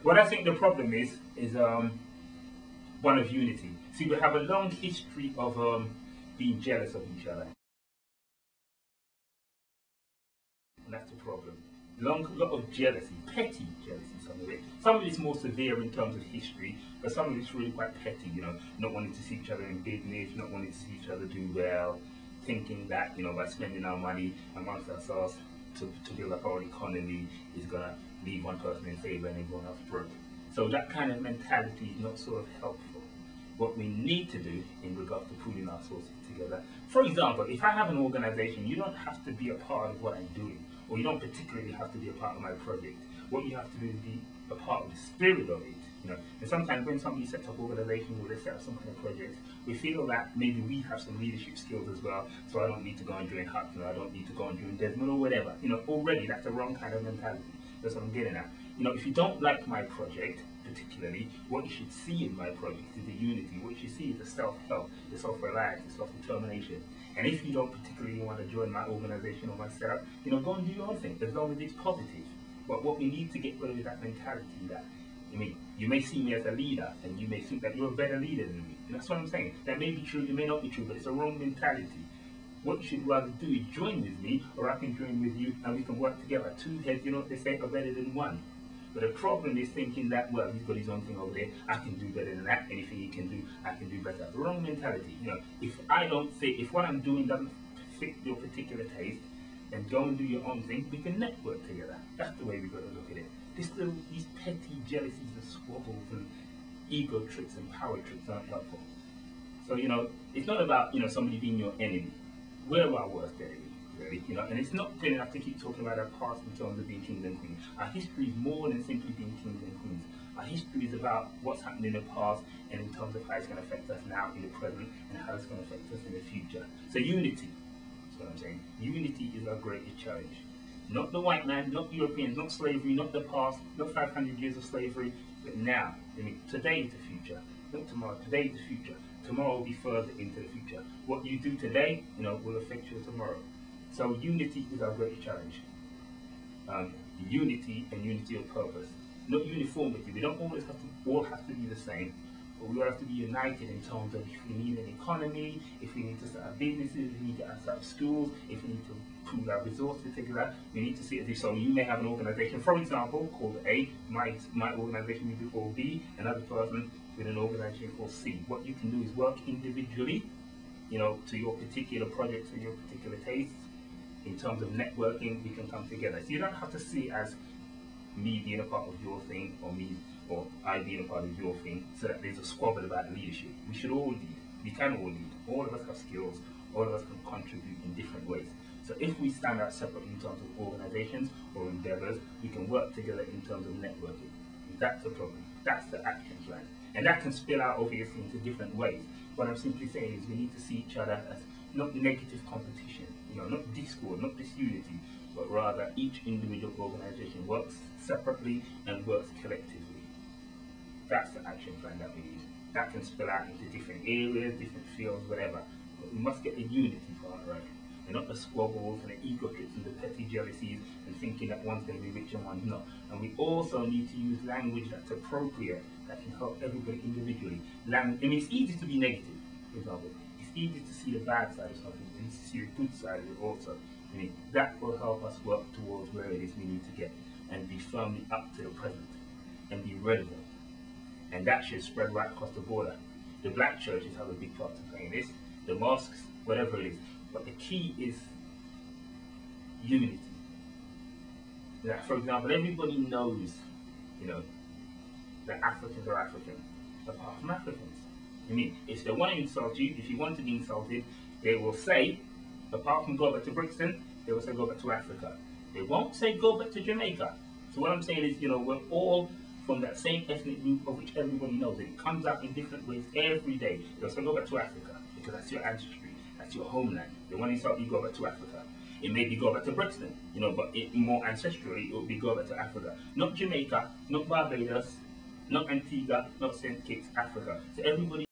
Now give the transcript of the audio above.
What I think the problem is one of unity. See, we have a long history of being jealous of each other, and that's the problem. Lot of jealousy, petty jealousy, some of it. Some of it's more severe in terms of history, but some of it's really quite petty, not wanting to see each other in business, not wanting to see each other do well, thinking that, by spending our money amongst ourselves to build up our economy is going to leave one person in favor and everyone else broke. So that kind of mentality is not sort of helpful. What we need to do in regards to pooling our sources together. For example, if I have an organization, you don't have to be a part of what I'm doing, or you don't particularly have to be a part of my project. What you have to do is be a part of the spirit of it. And sometimes when somebody sets up organizations or they set up some kind of project, we feel that maybe we have some leadership skills as well, so I don't need to go and join Hutton, or I don't need to go and join Desmond or whatever. Already that's the wrong kind of mentality. That's what I'm getting at. If you don't like my project, particularly, what you should see in my project is the unity. What you should see is the self-help, the self-reliance, the self-determination. And if you don't particularly want to join my organization or my setup, go and do your own thing, as long as it's positive. But what we need to get rid of is that mentality that, you may see me as a leader, and you may think that you're a better leader than me. And that's what I'm saying. That may be true, it may not be true, but it's a wrong mentality. What you should rather do is join with me, or I can join with you, and we can work together. Two heads, they say, are better than one. But the problem is thinking that, well, he's got his own thing over there, I can do better than that, anything he can do, I can do better. Wrong mentality. If what I'm doing doesn't fit your particular taste, then go and do your own thing, we can network together. That's the way we've got to look at it. These petty jealousies and squabbles and ego tricks and power tricks aren't helpful. So, it's not about, somebody being your enemy. We're our worst enemy. Really, and it's not good enough to keep talking about our past in terms of being kings and queens. Our history is more than simply being kings and queens. Our history is about what's happened in the past and in terms of how it's going to affect us now in the present and how it's going to affect us in the future. So unity, that's what I'm saying. Unity is our greatest challenge. Not the white man, not Europeans, not slavery, not the past, not 500 years of slavery, but now. Today is the future, not tomorrow. Today is the future. Tomorrow will be further into the future. What you do today, will affect your tomorrow. So unity is our greatest challenge. Unity and unity of purpose. Not uniformity. We don't always all have to be the same, but we all have to be united in terms of if we need an economy, if we need to start businesses, if we need to start schools, if we need to pool our resources together, we need to see it. So you may have an organization, for example, called A, my organization may be called B, another person with an organization called C. What you can do is work individually, to your particular projects and your particular tastes. In terms of networking, we can come together. So you don't have to see it as me being a part of your thing, or I being a part of your thing, so that there's a squabble about leadership. We should all lead. We can all lead. All of us have skills. All of us can contribute in different ways. So if we stand out separately in terms of organizations or endeavors, we can work together in terms of networking. That's the problem. That's the action plan. And that can spill out obviously into different ways. What I'm simply saying is we need to see each other as not negative competition, not discord, not disunity, but rather each individual organization works separately and works collectively. That's the action plan that we need. That can spill out into different areas, different fields, whatever. But we must get the unity part right, and not the squabbles and the ego trips and the petty jealousies and thinking that one's going to be rich and one's not. And we also need to use language that's appropriate, that can help everybody individually. It's easy to be negative, for example. It's easy to see the bad side of something, and to see the good side of it also. That will help us work towards where it is we need to get, and be firmly up to the present, and be relevant. And that should spread right across the border. The black churches have a big part to play in this, the mosques, whatever it is. But the key is unity. For example, everybody knows, that Africans are African, apart from Africans. If they want to insult you, if you want to be insulted, they will say, apart from go back to Brixton, they will say go back to Africa. They won't say go back to Jamaica. So what I'm saying is, we're all from that same ethnic group of which everybody knows it. It comes out in different ways every day. They'll say go back to Africa, because that's your ancestry, that's your homeland. They want to insult you, go back to Africa. It may be go back to Brixton, but more ancestrally, it will be go back to Africa. Not Jamaica, not Barbados, not Antigua, not St. Kitts, Africa. So everybody